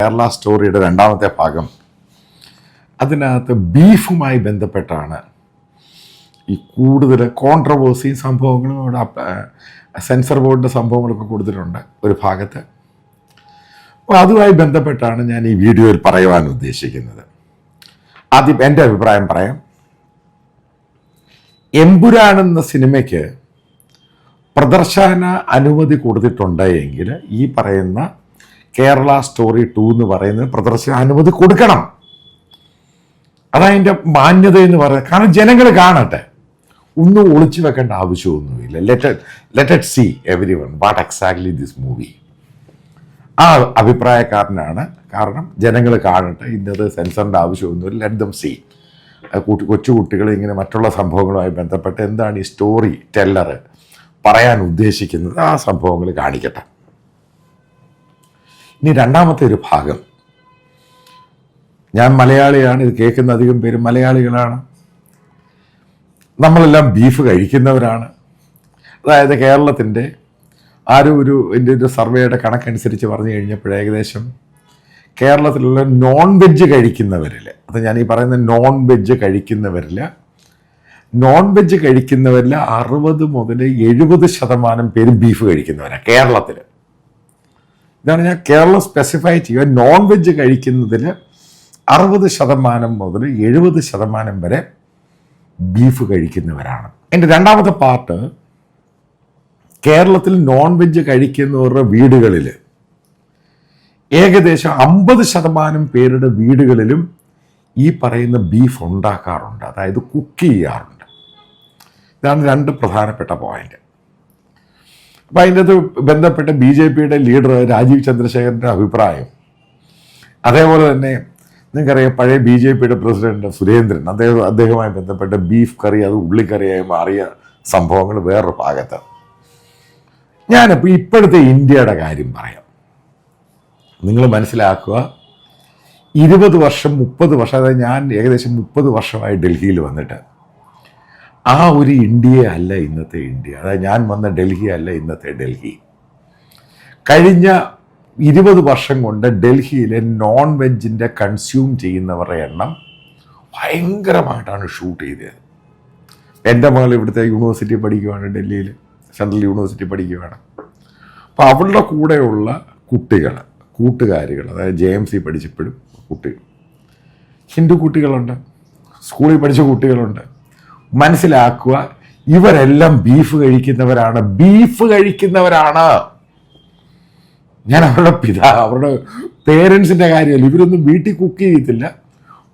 കേരള സ്റ്റോറിയുടെ രണ്ടാമത്തെ ഭാഗം. അതിനകത്ത് ബീഫുമായി ബന്ധപ്പെട്ടാണ് ഈ കൂടുതൽ കോൺട്രവേഴ്സിയും സംഭവങ്ങളും ഇവിടെ സെൻസർ ബോർഡിൻ്റെ സംഭവങ്ങളൊക്കെ കൊടുത്തിട്ടുണ്ട് ഒരു ഭാഗത്ത്. അപ്പോൾ അതുമായി ബന്ധപ്പെട്ടാണ് ഞാൻ ഈ വീഡിയോയിൽ പറയുവാൻ ഉദ്ദേശിക്കുന്നത്. ആദ്യം എൻ്റെ അഭിപ്രായം പറയാം. എമ്പുരാൻ എന്ന സിനിമയ്ക്ക് പ്രദർശന അനുമതി കൊടുത്തിട്ടുണ്ട് എങ്കിൽ ഈ പറയുന്ന കേരള സ്റ്റോറി 2 എന്ന് പറയുന്നത് പ്രദർശന അനുമതി കൊടുക്കണം. അതതിൻ്റെ മാന്യത എന്ന് പറയുന്നത്. കാരണം ജനങ്ങൾ കാണട്ടെ, ഒന്നും ഒളിച്ചു വെക്കേണ്ട ആവശ്യമൊന്നുമില്ല. Let see every one what exactly this movie. ആ അഭിപ്രായക്കാരനാണ്. കാരണം ജനങ്ങൾ കാണട്ടെ, ഇന്നത് സെൻസറിൻ്റെ ആവശ്യമൊന്നുമില്ല. Let them see. കൊച്ചുകുട്ടികൾ ഇങ്ങനെ മറ്റുള്ള സംഭവങ്ങളുമായി ബന്ധപ്പെട്ട് എന്താണ് ഈ സ്റ്റോറി ടെല്ലർ പറയാൻ ഉദ്ദേശിക്കുന്നത്, ആ സംഭവങ്ങൾ കാണിക്കട്ടെ. ഇനി രണ്ടാമത്തെ ഒരു ഭാഗം. ഞാൻ മലയാളിയാണ്, ഇത് കേൾക്കുന്ന അധികം പേരും മലയാളികളാണ്. നമ്മളെല്ലാം ബീഫ് കഴിക്കുന്നവരാണ്. അതായത് കേരളത്തിൻ്റെ എൻ്റെ ഒരു സർവേയുടെ കണക്കനുസരിച്ച് പറഞ്ഞു കഴിഞ്ഞപ്പോൾ ഏകദേശം കേരളത്തിലുള്ള നോൺ വെജ് കഴിക്കുന്നവരിൽ, അത് ഞാൻ ഈ പറയുന്ന നോൺ വെജ് കഴിക്കുന്നവരിൽ 60 മുതൽ 70% പേരും ബീഫ് കഴിക്കുന്നവരാണ് കേരളത്തിൽ. ഇതാണ് ഞാൻ കേരളം സ്പെസിഫൈ ചെയ്യുക. നോൺ വെജ് കഴിക്കുന്നതിൽ 60% മുതൽ 70% വരെ ബീഫ് കഴിക്കുന്നവരാണ്. എൻ്റെ രണ്ടാമത്തെ പാർട്ട്, കേരളത്തിൽ നോൺ വെജ് കഴിക്കുന്നവരുടെ വീടുകളിൽ ഏകദേശം 50% പേരുടെ വീടുകളിലും ഈ പറയുന്ന ബീഫ് ഉണ്ടാക്കാറുണ്ട്, അതായത് കുക്ക് ചെയ്യാറുണ്ട്. ഇതാണ് രണ്ട് പ്രധാനപ്പെട്ട പോയിന്റ്. അപ്പം അതിൻ്റെ അത് ബന്ധപ്പെട്ട BJPയുടെ ലീഡർ രാജീവ് ചന്ദ്രശേഖരൻ്റെ അഭിപ്രായം, അതേപോലെ തന്നെ നിങ്ങൾക്കറിയാം പഴയ BJPയുടെ പ്രസിഡന്റ് സുരേന്ദ്രൻ, അദ്ദേഹവുമായി ബന്ധപ്പെട്ട ബീഫ് കറി അത് ഉള്ളിക്കറിയായി മാറിയ സംഭവങ്ങൾ വേറൊരു ഭാഗത്ത്. ഞാനിപ്പോൾ ഇപ്പോഴത്തെ ഇന്ത്യയുടെ കാര്യം പറയാം. നിങ്ങൾ മനസ്സിലാക്കുക, 20 വർഷം 30 വർഷം, അതായത് ഞാൻ ഏകദേശം 30 വർഷമായി ഡൽഹിയിൽ വന്നിട്ട്, ആ ഒരു ഇന്ത്യ അല്ല ഇന്നത്തെ ഇന്ത്യ. അതായത് ഞാൻ വന്ന ഡൽഹി അല്ല ഇന്നത്തെ ഡൽഹി. കഴിഞ്ഞ 20 വർഷം കൊണ്ട് ഡൽഹിയിലെ നോൺ വെജിൻ്റെ കൺസ്യൂം ചെയ്യുന്നവരുടെ എണ്ണം ഭയങ്കരമായിട്ടാണ് ഷൂട്ട് ചെയ്തത്. എൻ്റെ മകൾ ഇവിടുത്തെ യൂണിവേഴ്സിറ്റി പഠിക്കുകയാണ്, ഡൽഹിയിൽ സെൻട്രൽ യൂണിവേഴ്സിറ്റി പഠിക്കുകയാണ്. അപ്പോൾ അവളുടെ കൂടെയുള്ള കൂട്ടുകാരികൾ, അതായത് JMC പഠിച്ചപ്പോഴും കുട്ടികൾ, ഹിന്ദു കുട്ടികളുണ്ട്, സ്കൂളിൽ പഠിച്ച കുട്ടികളുണ്ട്. മനസ്സിലാക്കുക, ഇവരെല്ലാം ബീഫ് കഴിക്കുന്നവരാണ്. ഞാൻ അവരുടെ പേരൻസിൻ്റെ കാര്യമല്ല, ഇവരൊന്നും വീട്ടിൽ കുക്ക് ചെയ്യത്തില്ല,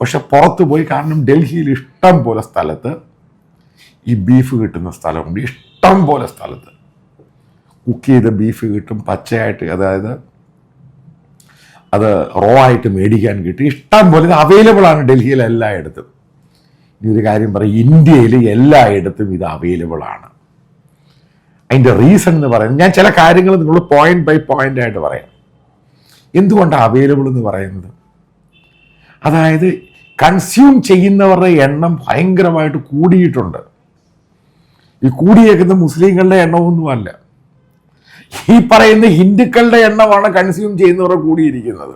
പക്ഷെ പുറത്ത് പോയി. കാരണം ഡൽഹിയിൽ ഇഷ്ടം പോലെ സ്ഥലത്ത് ഈ ബീഫ് കിട്ടുന്ന സ്ഥലമുണ്ട്. ഇഷ്ടം പോലെ സ്ഥലത്ത് കുക്ക് ചെയ്ത ബീഫ് കിട്ടും, പച്ചയായിട്ട്, അതായത് അത് റോ ആയിട്ട് മേടിക്കാൻ കിട്ടും. ഇഷ്ടം പോലെ ഇത് അവൈലബിൾ ആണ് ഡൽഹിയിൽ എല്ലായിടത്തും. ഈ ഒരു കാര്യം പറയും, ഇന്ത്യയിൽ എല്ലായിടത്തും ഇത് അവൈലബിൾ ആണ്. അതിൻ്റെ റീസൺ എന്ന് പറയുന്നത്, ഞാൻ ചില കാര്യങ്ങൾ നിങ്ങൾ പോയിന്റ് ബൈ പോയിന്റ് ആയിട്ട് പറയാം. എന്തുകൊണ്ടാണ് അവൈലബിൾ എന്ന് പറയുന്നത്? അതായത് കൺസ്യൂം ചെയ്യുന്നവരുടെ എണ്ണം ഭയങ്കരമായിട്ട് കൂടിയിട്ടുണ്ട്. ഈ കൂടിയേക്കുന്ന മുസ്ലിങ്ങളുടെ എണ്ണമൊന്നുമല്ല, ഈ പറയുന്ന ഹിന്ദുക്കളുടെ എണ്ണമാണ് കൺസ്യൂം ചെയ്യുന്നവരെ കൂടിയിരിക്കുന്നത്.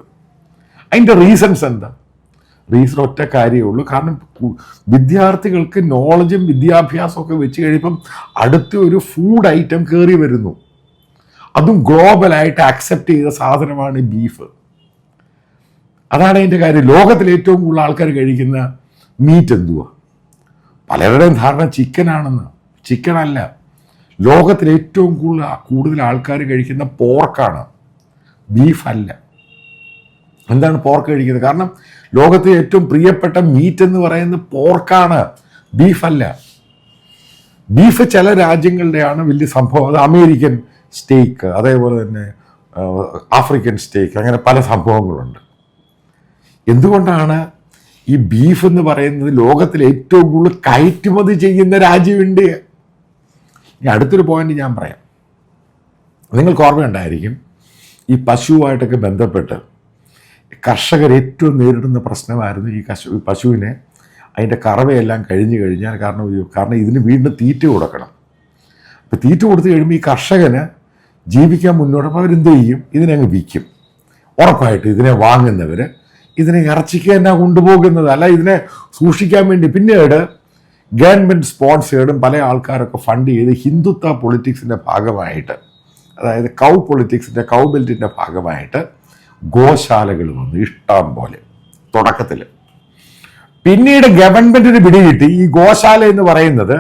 അതിൻ്റെ റീസൺസ് എന്താ? റീസൺ ഒറ്റ കാര്യമേ ഉള്ളൂ. കാരണം വിദ്യാർത്ഥികൾക്ക് നോളജും വിദ്യാഭ്യാസവും ഒക്കെ വെച്ച് കഴിയുമ്പം അടുത്ത ഒരു ഫുഡ് ഐറ്റം കയറി വരുന്നു. അതും ഗ്ലോബലായിട്ട് അക്സെപ്റ്റ് ചെയ്ത സാധനമാണ് ബീഫ്. അതാണ് അതിൻ്റെ കാര്യം. ലോകത്തിൽ ഏറ്റവും കൂടുതൽ ആൾക്കാർ കഴിക്കുന്ന മീറ്റ് എന്തുവാ? പലരുടെയും ധാരണ ചിക്കനാണെന്ന്. ചിക്കനല്ല. ലോകത്തിൽ ഏറ്റവും കൂടുതൽ ആൾക്കാർ കഴിക്കുന്ന പോർക്കാണ്, ബീഫല്ല. എന്താണ് പോർക്ക് കഴിക്കുന്നത്? കാരണം ലോകത്തെ ഏറ്റവും പ്രിയപ്പെട്ട മീറ്റ് എന്ന് പറയുന്നത് പോർക്കാണ്, ബീഫല്ല. ബീഫ് ചില രാജ്യങ്ങളുടെയാണ് വലിയ സംഭവം. അത് അമേരിക്കൻ സ്റ്റേക്ക്, അതേപോലെ തന്നെ ആഫ്രിക്കൻ സ്റ്റേക്ക്, അങ്ങനെ പല സംഭവങ്ങളുണ്ട്. എന്തുകൊണ്ടാണ് ഈ ബീഫ് എന്ന് പറയുന്നത് ലോകത്തിൽ ഏറ്റവും കൂടുതൽ കയറ്റുമതി ചെയ്യുന്ന രാജ്യം ഇന്ത്യ? ഇനി അടുത്തൊരു പോയിന്റ് ഞാൻ പറയാം. നിങ്ങൾക്ക് ഓർമ്മയുണ്ടായിരിക്കും, ഈ പശുവായിട്ടൊക്കെ ബന്ധപ്പെട്ട് കർഷകർ ഏറ്റവും നേരിടുന്ന പ്രശ്നമായിരുന്നു ഈ പശുവിനെ അതിൻ്റെ കറവയെല്ലാം കഴിഞ്ഞു കഴിഞ്ഞാൽ. കാരണം ഇതിന് വീണ്ടും തീറ്റ കൊടുക്കണം. അപ്പോൾ തീറ്റ കൊടുത്തു കഴിയുമ്പോൾ ഈ കർഷകന് ജീവിക്കാൻ മുന്നോട്ട് അവരെന്ത് ചെയ്യും? ഇതിനങ്ങ് വിൽക്കും. ഉറപ്പായിട്ട് ഇതിനെ വാങ്ങുന്നവർ ഇതിനെ ഇറച്ചിക്ക് തന്നെ കൊണ്ടുപോകുന്നത്, അല്ല ഇതിനെ സൂക്ഷിക്കാൻ വേണ്ടി. പിന്നീട് ഗവൺമെൻറ് സ്പോൺസേർഡും പല ആൾക്കാരൊക്കെ ഫണ്ട് ചെയ്ത് ഹിന്ദുത്വ പൊളിറ്റിക്സിൻ്റെ ഭാഗമായിട്ട്, അതായത് കൗ പൊളിറ്റിക്സിൻ്റെ കൗ ബെൽറ്റിൻ്റെ ഭാഗമായിട്ട് ഗോശാലകൾ വന്നു ഇഷ്ടം പോലെ തുടക്കത്തിൽ. പിന്നീട് ഗവൺമെൻറ്റിന് പിടികിട്ടി ഈ ഗോശാല എന്ന് പറയുന്നത്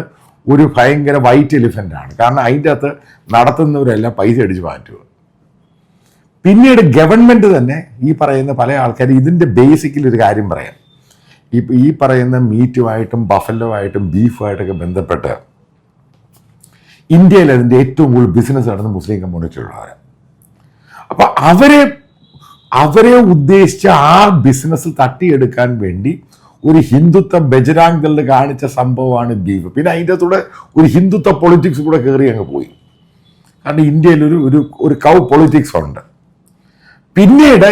ഒരു ഭയങ്കര വൈറ്റ് എലിഫൻ്റ് ആണ്. കാരണം അതിൻ്റെ അകത്ത് നടത്തുന്നവരെല്ലാം പൈസ അടിച്ച് മാറ്റുക. പിന്നീട് ഗവൺമെൻറ് തന്നെ ഈ പറയുന്ന പല ആൾക്കാർ ഇതിൻ്റെ ബേസിക്കൽ ഒരു കാര്യം പറയാം. ഈ പറയുന്ന മീറ്റുമായിട്ടും ബഫല്ലോ ആയിട്ടും ബീഫുമായിട്ടൊക്കെ ബന്ധപ്പെട്ട് ഇന്ത്യയിൽ അതിൻ്റെ ഏറ്റവും കൂടുതൽ ബിസിനസ് നടന്ന മുസ്ലിം കമ്മ്യൂണിറ്റിയുള്ളവരാണ്. അപ്പോൾ അവരെ ഉദ്ദേശിച്ച് ആ ബിസിനസ് തട്ടിയെടുക്കാൻ വേണ്ടി ഒരു ഹിന്ദുത്വ ബജരാങ് ദൾ കാണിച്ച സംഭവമാണ് ബീഫ്. പിന്നെ അതിൻ്റെ കൂടെ ഒരു ഹിന്ദുത്വ പൊളിറ്റിക്സ് കൂടെ കയറി അങ്ങ് പോയി. കാരണം ഇന്ത്യയിൽ ഒരു കൗ പൊളിറ്റിക്സ് ഉണ്ട്. പിന്നീട്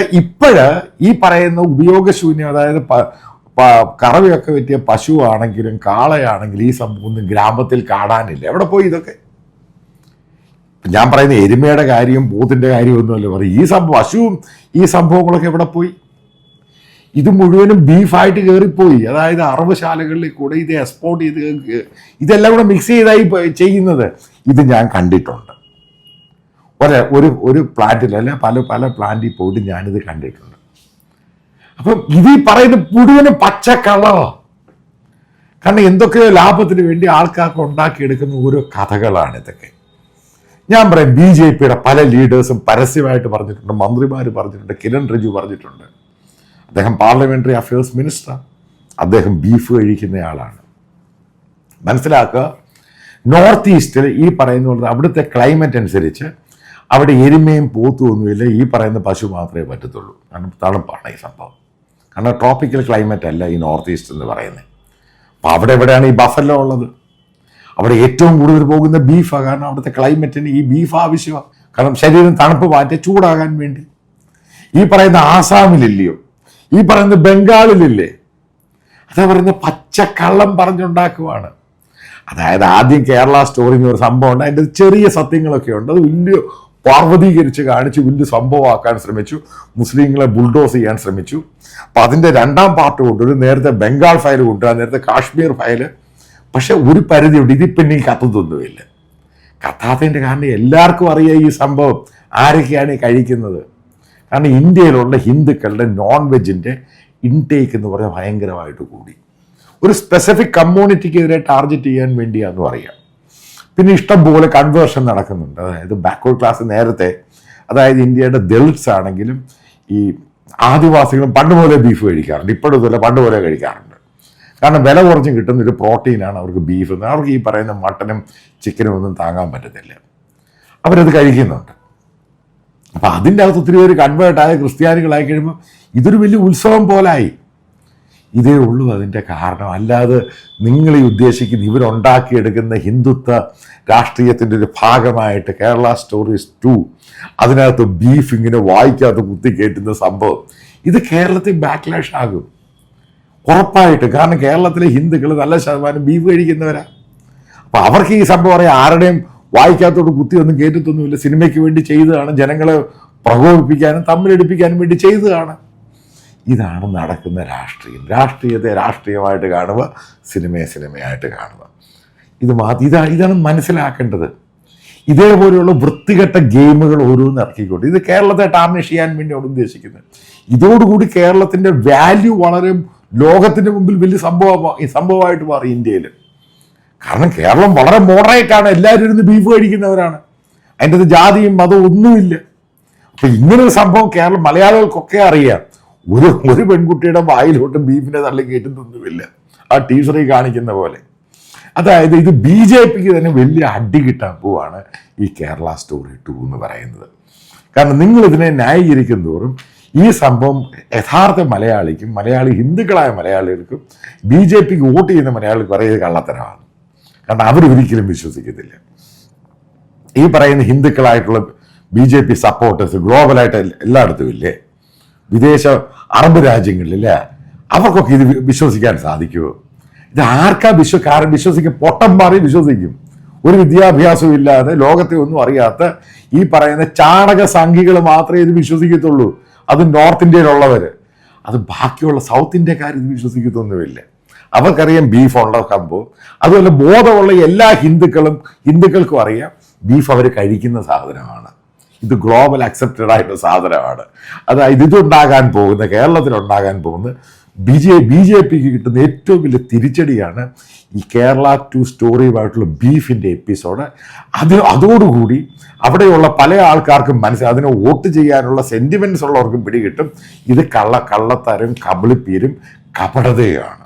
ഈ പറയുന്ന ഉപയോഗശൂന്യം, അതായത് കറവയൊക്കെ പറ്റിയ പശുവാണെങ്കിലും കാളയാണെങ്കിലും ഈ സംഭവം ഗ്രാമത്തിൽ കാണാനില്ല. എവിടെ പോയി ഇതൊക്കെ? ഞാൻ പറയുന്ന എരുമയുടെ കാര്യം പോത്തിൻ്റെ കാര്യമൊന്നുമല്ല പറയും. പശുവും ഈ സംഭവങ്ങളൊക്കെ എവിടെ പോയി? ഇത് മുഴുവനും ബീഫായിട്ട് കയറിപ്പോയി. അതായത് അറവുശാലകളിൽ കൂടെ ഇത് എക്സ്പോർട്ട് ചെയ്ത് ഇതെല്ലാം കൂടെ മിക്സ് ചെയ്തായി ചെയ്യുന്നത്. ഇത് ഞാൻ കണ്ടിട്ടുണ്ട്. ഒരു പ്ലാന്റിലല്ല പല പ്ലാന്റിൽ പോയിട്ട് ഞാനിത് കണ്ടിട്ടുണ്ട്. അപ്പം ഇത് പറയുന്ന മുഴുവനും പച്ചക്കള്ളമാണ്. കാരണം എന്തൊക്കെയോ ലാഭത്തിന് വേണ്ടി ആൾക്കാർക്ക് ഉണ്ടാക്കിയെടുക്കുന്ന ഓരോ കഥകളാണ് ഇതൊക്കെ. ഞാൻ പറയാം, BJPയുടെ പല ലീഡേഴ്സും പരസ്യമായിട്ട് പറഞ്ഞിട്ടുണ്ട്, മന്ത്രിമാർ പറഞ്ഞിട്ടുണ്ട്, കിരൺ റിജിജു പറഞ്ഞിട്ടുണ്ട്. അദ്ദേഹം പാർലമെന്ററി അഫയേഴ്സ് മിനിസ്റ്റർ, അദ്ദേഹം ബീഫ് കഴിക്കുന്നയാളാണ്. മനസ്സിലാക്കുക, നോർത്ത് ഈസ്റ്റിൽ ഈ പറയുന്ന പോലെ അവിടുത്തെ ക്ലൈമറ്റ് അനുസരിച്ച് അവിടെ എരുമയും പോത്തും ഒന്നുമില്ല, ഈ പറയുന്ന പശു മാത്രമേ പറ്റത്തുള്ളൂ. കാരണം തണുപ്പാണ് ഈ സംഭവം. കാരണം ട്രോപ്പിക്കൽ ക്ലൈമറ്റ് അല്ല ഈ നോർത്ത് ഈസ്റ്റ് എന്ന് പറയുന്നത്. അപ്പോൾ അവിടെ എവിടെയാണ് ഈ ബഫല്ലോ ഉള്ളത്? അവിടെ ഏറ്റവും കൂടുതൽ പോകുന്ന ബീഫാണ്. കാരണം അവിടുത്തെ ക്ലൈമറ്റിന് ഈ ബീഫ് ആവശ്യമാണ്. കാരണം ശരീരം തണുപ്പ് മാറ്റി ചൂടാകാൻ വേണ്ടി. ഈ പറയുന്ന ആസാമിലില്ലയോ, ഈ പറയുന്ന ബംഗാളിലില്ലേ, അതാ പറയുന്ന പച്ചക്കള്ളം പറഞ്ഞുണ്ടാക്കുവാണ്. അതായത് ആദ്യം കേരള സ്റ്റോറി എന്നൊരു സംഭവം ഉണ്ട്, അതിൻ്റെ ചെറിയ സത്യങ്ങളൊക്കെ ഉണ്ട്. അത് വലിയ പാർവതീകരിച്ച് കാണിച്ച് വലിയ സംഭവമാക്കാൻ ശ്രമിച്ചു, മുസ്ലിങ്ങളെ ബുൾഡോസ് ചെയ്യാൻ ശ്രമിച്ചു. അപ്പം അതിൻ്റെ രണ്ടാം പാർട്ട് കൊണ്ടുവരും. നേരത്തെ ബംഗാൾ ഫയൽ കൊണ്ടുവരാം, നേരത്തെ കാശ്മീർ ഫയല്. പക്ഷെ ഒരു പരിധിയുണ്ട്, ഇതിപ്പം ഈ കത്തുതൊന്നുമില്ല. കത്താത്തതിൻ്റെ കാരണം എല്ലാവർക്കും അറിയാം ഈ സംഭവം ആരൊക്കെയാണ് ഈ കഴിക്കുന്നത്. കാരണം ഇന്ത്യയിലുള്ള ഹിന്ദുക്കളുടെ നോൺ വെജിൻ്റെ ഇൻടേക്ക് എന്ന് പറഞ്ഞാൽ ഭയങ്കരമായിട്ട് കൂടി. ഒരു സ്പെസിഫിക് കമ്മ്യൂണിറ്റിക്കെതിരെ ടാർഗറ്റ് ചെയ്യാൻ വേണ്ടിയാണെന്ന് പറയാം. പിന്നെ ഇഷ്ടം പോലെ കൺവേർഷൻ നടക്കുന്നുണ്ട്. അതായത് ബാക്ക്വേർഡ് ക്ലാസ് നേരത്തെ, അതായത് ഇന്ത്യയുടെ ദളിറ്റ്സ് ആണെങ്കിലും ഈ ആദിവാസികളും പണ്ട് പോലെ ബീഫ് കഴിക്കാറുണ്ട്. ഇപ്പോഴും ഇതുപോലെ പണ്ട് പോലെ കഴിക്കാറുണ്ട്. കാരണം വില കുറച്ചും കിട്ടുന്ന ഒരു പ്രോട്ടീനാണ് അവർക്ക് ബീഫ്. അവർക്ക് ഈ പറയുന്ന മട്ടനും ചിക്കനും ഒന്നും താങ്ങാൻ പറ്റത്തില്ല, അവരത് കഴിക്കുന്നുണ്ട്. അപ്പം അതിൻ്റെ അകത്ത് ഒത്തിരി പേര് കൺവേർട്ടായ ക്രിസ്ത്യാനികളായി കഴിയുമ്പോൾ ഇതൊരു വലിയ ഉത്സവം പോലായി. ഇതേ ഉള്ളൂ അതിൻ്റെ കാരണം. അല്ലാതെ നിങ്ങൾ ഈ ഉദ്ദേശിക്കുന്ന ഇവരുണ്ടാക്കിയെടുക്കുന്ന ഹിന്ദുത്വ രാഷ്ട്രീയത്തിൻ്റെ ഒരു ഭാഗമായിട്ട് കേരള സ്റ്റോറീസ് 2 അതിനകത്ത് ബീഫ് ഇങ്ങനെ വായിക്കാത്ത കുത്തിക്കയറ്റുന്ന സംഭവം, ഇത് കേരളത്തിൽ ബാക്ക്ലാഷ് ആകും ഉറപ്പായിട്ട്. കാരണം കേരളത്തിലെ ഹിന്ദുക്കൾ നല്ല ശതമാനം ബീഫ് കഴിക്കുന്നവരാണ്. അപ്പം അവർക്ക് ഈ സംഭവം പറയാം, ആരുടെയും വായിക്കാത്തോട് കുത്തിയൊന്നും കേട്ടിട്ടൊന്നുമില്ല. സിനിമയ്ക്ക് വേണ്ടി ചെയ്തതാണ്, ജനങ്ങളെ പ്രകോപിപ്പിക്കാനും തമ്മിലടിപ്പിക്കാനും വേണ്ടി ചെയ്തതാണ്. ഇതാണ് നടക്കുന്ന രാഷ്ട്രീയം. രാഷ്ട്രീയത്തെ രാഷ്ട്രീയമായിട്ട് കാണുക, സിനിമയെ സിനിമയായിട്ട് കാണുക. ഇതാണ് മനസ്സിലാക്കേണ്ടത്. ഇതേപോലെയുള്ള വൃത്തികെട്ട ഗെയിമുകൾ ഓരോന്ന് ഇറക്കിക്കൊണ്ട് ഇത് കേരളത്തെ ടാർണിഷ് ചെയ്യാൻ വേണ്ടിയാണ് ഉദ്ദേശിക്കുന്നത്. ഇതോടുകൂടി കേരളത്തിൻ്റെ വാല്യൂ വളരെ ലോകത്തിൻ്റെ മുമ്പിൽ വലിയ സംഭവമായിട്ട് മാറി ഇന്ത്യയിൽ. കാരണം കേരളം വളരെ മോഡറേറ്റാണ്, എല്ലാവരും ഇരുന്ന് ബീഫ് കഴിക്കുന്നവരാണ്, അതിൻ്റെ അത് ജാതിയും മതവും ഒന്നുമില്ല. അപ്പം ഇങ്ങനൊരു സംഭവം കേരളം മലയാളികൾക്കൊക്കെ അറിയാം. ഒരു പെൺകുട്ടിയുടെ വായിലോട്ടും ബീഫിനെ തള്ളി കയറ്റുന്നൊന്നുമില്ല, ആ ടീച്ചറിൽ കാണിക്കുന്ന പോലെ. അതായത് ഇത് BJPക്ക് തന്നെ വലിയ അടി കിട്ടാൻ പോവാണ് ഈ കേരള സ്റ്റോറി 2 എന്ന് പറയുന്നത്. കാരണം നിങ്ങളിതിനെ ന്യായീകരിക്കും തോറും ഈ സംഭവം യഥാർത്ഥ മലയാളി ഹിന്ദുക്കളായ മലയാളികൾക്കും BJPക്ക് വോട്ട് ചെയ്യുന്ന മലയാളികൾക്ക് പറയുന്നത് കള്ളത്തരമാണ്. കാരണം അവരൊരിക്കലും വിശ്വസിക്കത്തില്ല. ഈ പറയുന്ന ഹിന്ദുക്കളായിട്ടുള്ള BJP സപ്പോർട്ടേഴ്സ് ഗ്ലോബലായിട്ട് എല്ലായിടത്തും ഇല്ലേ, വിദേശ അറബ് രാജ്യങ്ങളിലില്ല, അവർക്കൊക്കെ ഇത് വിശ്വസിക്കാൻ സാധിക്കുമോ? ഇത് ആർക്കാ വിശ്വസിക്കും? പൊട്ടം മാറി വിശ്വസിക്കും. ഒരു വിദ്യാഭ്യാസവും ഇല്ലാതെ ലോകത്തെ ഒന്നും അറിയാത്ത ഈ പറയുന്ന ചാണക സംഘികൾ മാത്രമേ ഇത് വിശ്വസിക്കത്തുള്ളൂ. അത് നോർത്ത് ഇന്ത്യയിലുള്ളവർ, അത് ബാക്കിയുള്ള സൗത്ത് ഇന്ത്യക്കാർ ഇത് വിശ്വസിക്കത്തൊന്നുമില്ല. അവർക്കറിയാം ബീഫ് ഉണ്ടാക്കാൻ പോകും. അതുപോലെ ബോധമുള്ള എല്ലാ ഹിന്ദുക്കൾക്കും അറിയാം ബീഫ് അവർ കഴിക്കുന്ന സാധനമാണ്. ഇത് ഗ്ലോബൽ അക്സെപ്റ്റഡ് ആയിട്ടുള്ള സാധനമാണ്. അതായത് ഇതുണ്ടാകാൻ പോകുന്ന, കേരളത്തിലുണ്ടാകാൻ പോകുന്ന ബി ജെ പിക്ക് കിട്ടുന്ന ഏറ്റവും വലിയ തിരിച്ചടിയാണ് ഈ കേരള 2 സ്റ്റോറിയുമായിട്ടുള്ള ബീഫിൻ്റെ എപ്പിസോഡ്. അതോടുകൂടി അവിടെയുള്ള പല ആൾക്കാർക്കും അതിനെ വോട്ട് ചെയ്യാനുള്ള സെൻറ്റിമെൻറ്റ്സ് ഉള്ളവർക്കും പിടികിട്ടും ഇത് കള്ളത്തരം, കബളിപ്പീരും കപടതയാണ്.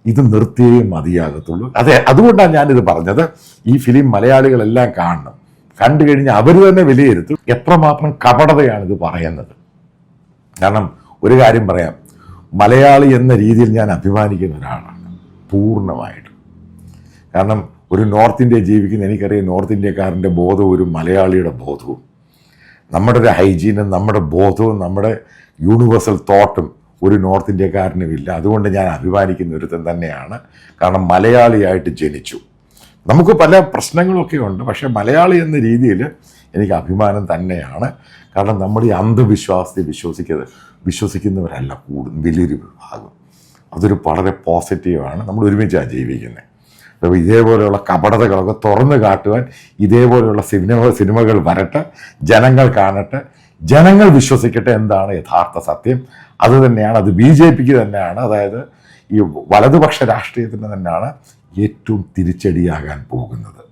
ഇത് നിർത്തിയേ മതിയാകത്തുള്ളൂ. അതുകൊണ്ടാണ് ഞാനിത് പറഞ്ഞത്. ഈ ഫിലിം മലയാളികളെല്ലാം കാണണം. കണ്ടു കഴിഞ്ഞാൽ അവർ തന്നെ വിലയിരുത്തും എത്രമാത്രം കപടതയാണിത് പറയുന്നത്. കാരണം ഒരു കാര്യം പറയാം, മലയാളി എന്ന രീതിയിൽ ഞാൻ അഭിമാനിക്കുന്ന ഒരാളാണ് പൂർണ്ണമായിട്ടും. കാരണം ഒരു നോർത്ത് ഇന്ത്യ ജീവിക്കുന്ന എനിക്കറിയാം, നോർത്ത് ഇന്ത്യക്കാരൻ്റെ ബോധവും ഒരു മലയാളിയുടെ ബോധവും, നമ്മുടെ ഒരു ഹൈജീനും നമ്മുടെ ബോധവും നമ്മുടെ യൂണിവേഴ്സൽ തോട്ടും ഒരു നോർത്ത് ഇന്ത്യക്കാരനുമില്ല. അതുകൊണ്ട് ഞാൻ അഭിമാനിക്കുന്ന ഒരുത്തൻ തന്നെയാണ്. കാരണം മലയാളിയായിട്ട് ജനിച്ചു. നമുക്ക് പല പ്രശ്നങ്ങളൊക്കെ ഉണ്ട്, പക്ഷേ മലയാളി എന്ന രീതിയിൽ എനിക്ക് അഭിമാനം തന്നെയാണ്. കാരണം നമ്മൾ ഈ അന്ധവിശ്വാസത്തെ വിശ്വസിക്കുന്നവരല്ല വലിയൊരു വിഭാഗം. അതൊരു വളരെ പോസിറ്റീവാണ്. നമ്മൾ ഒരുമിച്ചാണ് ജീവിക്കുന്നത്. അപ്പോൾ ഇതേപോലെയുള്ള കപടതകളൊക്കെ തുറന്നു കാട്ടുവാൻ ഇതേപോലെയുള്ള സിനിമകൾ വരട്ടെ, ജനങ്ങൾ കാണട്ടെ, ജനങ്ങൾ വിശ്വസിക്കട്ടെ എന്താണ് യഥാർത്ഥ സത്യം. അത് തന്നെയാണ്, അത് BJPക്ക് തന്നെയാണ്, അതായത് ഈ വലതുപക്ഷ രാഷ്ട്രീയത്തിന് തന്നെയാണ് ഏറ്റവും തിരിച്ചടിയാകാൻ പോകുന്നത്.